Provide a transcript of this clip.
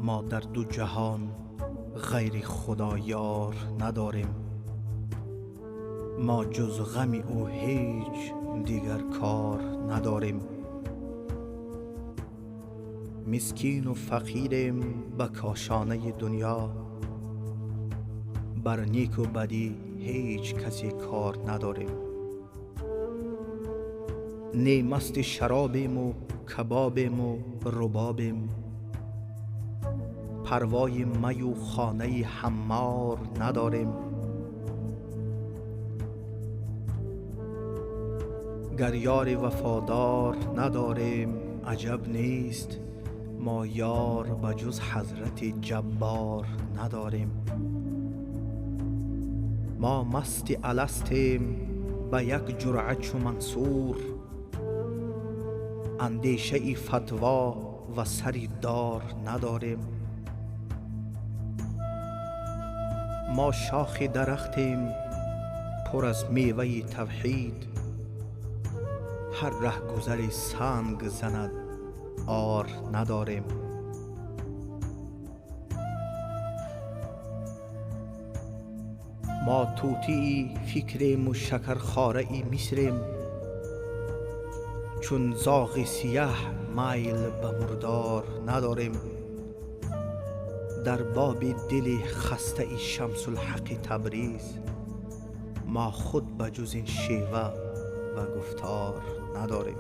ما در دو جهان غیر خدا یار نداریم. ما جز غم او هیچ دیگر کار نداریم. مسکین و فقیریم به کاشانه دنیا، بر نیک و بدی هیچ کسی کار نداریم. نی مست شرابیم و کبابیم و ربابیم، پروای می و خانه خمار نداریم. گر یار وفادار نداریم عجب نیست، ما یار به جز حضرت جبار نداریم. ما مست الستیم به یک جرعه چو منصور، اندیشه فتوا و سری دار نداریم. ما شاخ درختیم پر از میوه توحید، هر رهگذر سنگ زند عار نداریم. ما طوطی فکریم و شکرخاره مصریم، چون زاغ سیه میل به مردار نداریم. در باب دل خسته شمس الحق تبریز، ما خود به جز این شیوه و گفتار نداریم.